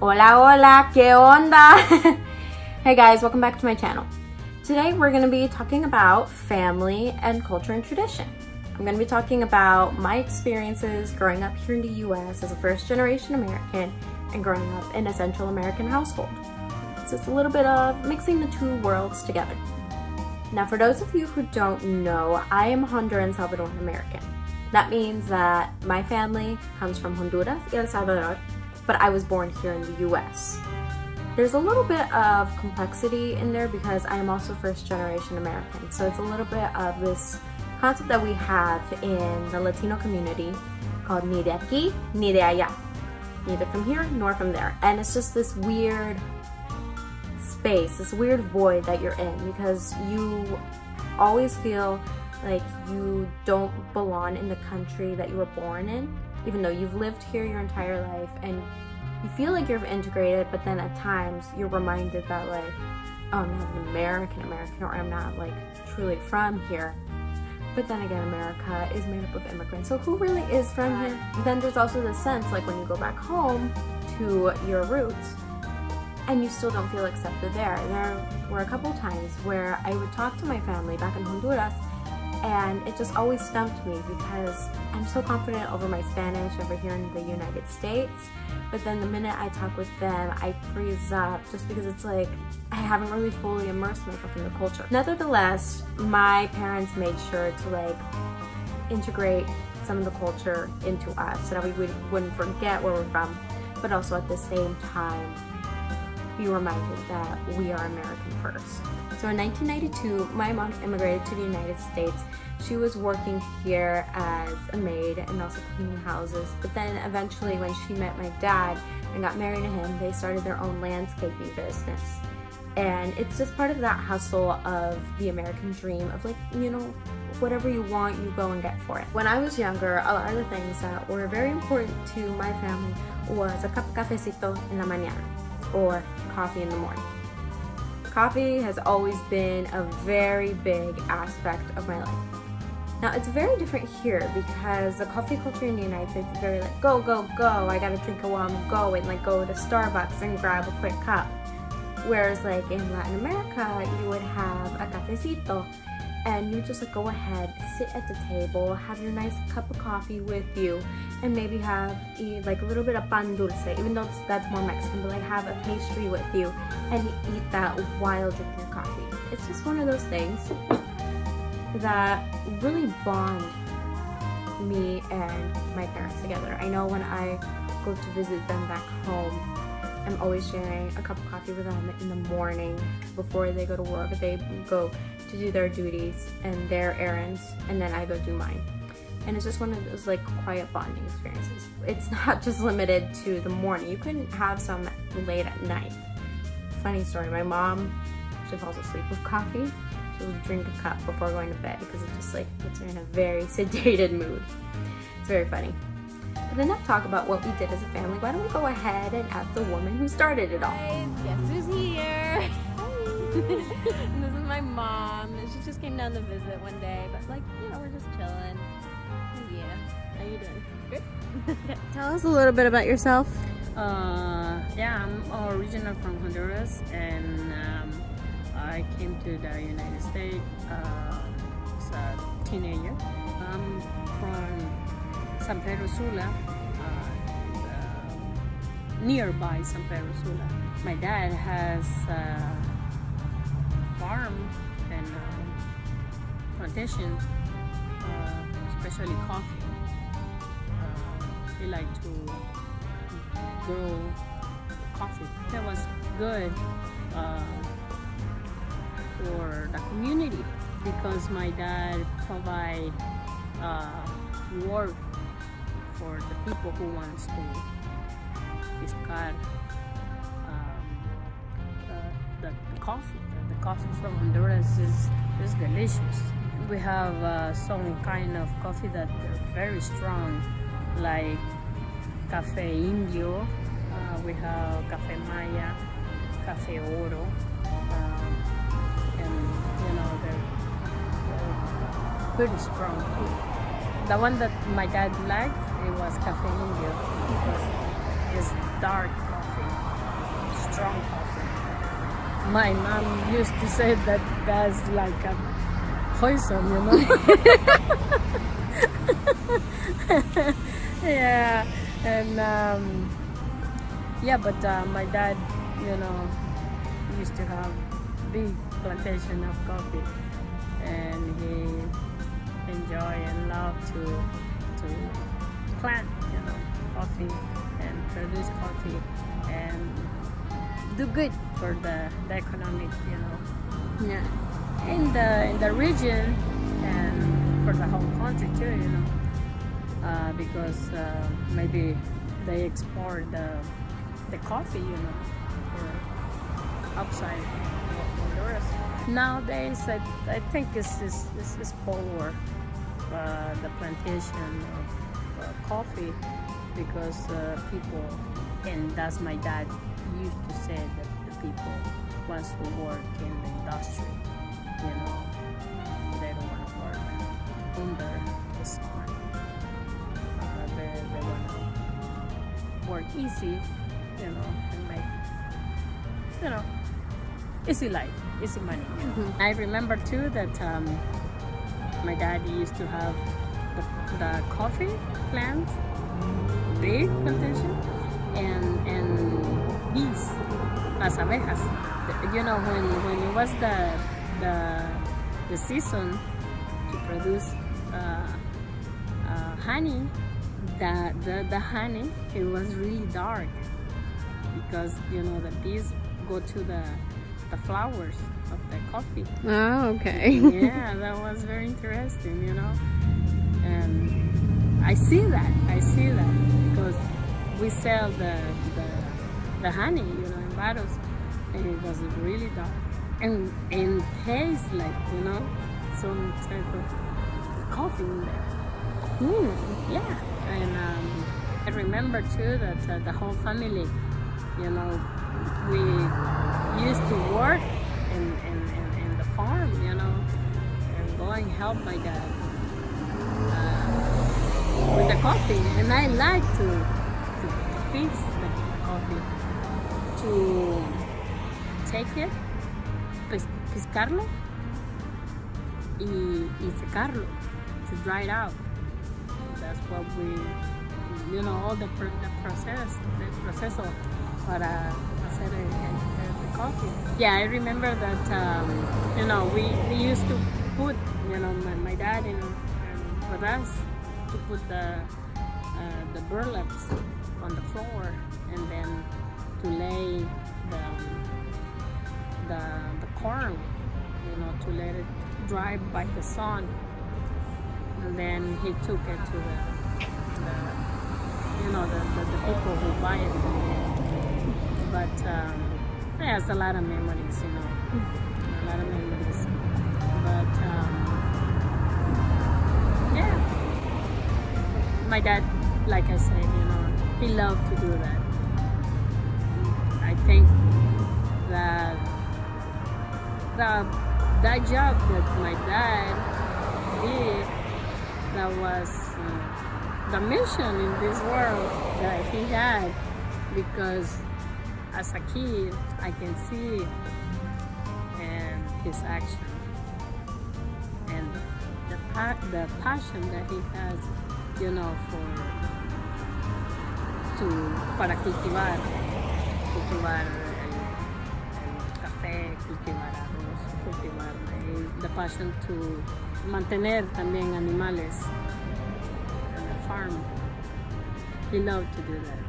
Hola, hola, ¿qué onda? Hey guys, welcome back to my channel. Today we're going to be talking about family and culture and tradition. I'm going to be talking about my experiences growing up here in the US as a first-generation American and growing up in a Central American household. So it's a little bit of mixing the two worlds together. Now, for those of you who don't know, I am Honduran Salvadoran American. That means that my family comes from Honduras y El Salvador, but I was born here in the US. There's a little bit of complexity in there because I am also first generation American. So it's a little bit of this concept that we have in the Latino community called ni de aquí, ni de allá. Neither from here nor from there. And it's just this weird space, this weird void that you're in because you always feel like you don't belong in the country that you were born in, even though you've lived here your entire life and you feel like you're integrated, but then at times you're reminded that like, oh, I'm not an American, or I'm not like truly from here. But then again, America is made up of immigrants, so who really is from here? Then there's also this sense like when you go back home to your roots and you still don't feel accepted there. There were a couple times where I would talk to my family back in Honduras and it just always stumped me because I'm so confident over my Spanish over here in the United States, but then the minute I talk with them, I freeze up just because it's like I haven't really fully immersed myself in the culture. Nevertheless, my parents made sure to like integrate some of the culture into us so that we wouldn't forget where we're from, but also at the same time be reminded that we are American first. So in 1992, my mom immigrated to the United States. She was working here as a maid and also cleaning houses. But then eventually when she met my dad and got married to him, they started their own landscaping business. And it's just part of that hustle of the American dream of like, you know, whatever you want, you go and get for it. When I was younger, a lot of the things that were very important to my family was a cup of cafecito en la mañana, or coffee in the morning. Coffee has always been a very big aspect of my life. Now it's very different here because the coffee culture in the United States is very like go, go, go, I gotta drink it while I'm going, like go to Starbucks and grab a quick cup. Whereas like in Latin America, you would have a cafecito and you just like go ahead, sit at the table, have your nice cup of coffee with you, and maybe have like a little bit of pan dulce, even though that's more Mexican, but like have a pastry with you and eat that while drinking your coffee. It's just one of those things that really bond me and my parents together. I know when I go to visit them back home, I'm always sharing a cup of coffee with them in the morning before they go to work. They go to do their duties and their errands, and then I go do mine. And it's just one of those like quiet bonding experiences. It's not just limited to the morning. You can have some late at night. Funny story, my mom, she falls asleep with coffee. She'll drink a cup before going to bed because it just like puts her in a very sedated mood. It's very funny. But enough talk about what we did as a family. Why don't we go ahead and ask the woman who started it all. Guys, guess who's here? And this is my mom. She just came down to visit one day, but like, you know, we're just chilling. Yeah. How you doing? Good. Tell us a little bit about yourself. Yeah, I'm original from Honduras, and I came to the United States as a teenager. I'm from San Pedro Sula, nearby San Pedro Sula. My dad has a farm and plantation, especially coffee. He liked to grow coffee. That was good for the community because my dad provide work for the people who wants to discard the coffee. The coffee from Honduras is delicious. We have some kind of coffee that are very strong, like Cafe Indio. We have Cafe Maya, Cafe Oro, and you know they're pretty strong. The one that my dad liked, it was Cafe Indio because it's dark coffee. strong coffee. My mom used to say that that's like a poison, you know. Yeah, and yeah, but my dad, you know, used to have big plantation of coffee, and he enjoy and love to plant, you know, coffee and produce coffee and do good for the economic, you know, Yeah. in the region and for the whole country too, you know, because maybe they export the coffee, you know, for outside Honduras. Nowadays, I think it's poor the plantation of coffee because people, and that's my dad used to say that the people wants to work in the industry, you know, they don't want to work under the sun. They want to work easy, you know, and make, you know, easy life, easy money. You know? I remember too that my dad used to have the coffee plants, big plantation, and bees, las abejas. You know, when it was the season to produce honey, the honey, it was really dark because, you know, the bees go to the flowers of the coffee. Oh, okay. Yeah, that was very interesting, you know. And I see that because we sell the honey, you know, in bottles, and it was really dark and tastes like, you know, some type of coffee in there. Yeah, and I remember too that the whole family, you know, we used to work in the farm, you know, and go and help my dad with the coffee. And I like to fix the coffee, to take it, piscarlo y secarlo, to dry it out. That's what we, you know, all the proceso para hacer the coffee. Yeah, I remember that, you know, we used to put, you know, my dad and with us, to put the burlaps on the floor and then to lay the corn, you know, to let it dry by the sun. And then he took it to the you know, the people who buy it. But it has a lot of memories, you know, a lot of memories. But yeah, my dad, like I said, you know, he loved to do that. I think that that job that my dad did, that was the mission in this world that he had, because as a kid I can see and his action and the passion that he has, you know, para cultivar el café, cultivar arroz, cultivar maíz, the passion to mantener también animales in the farm. He loved to do that.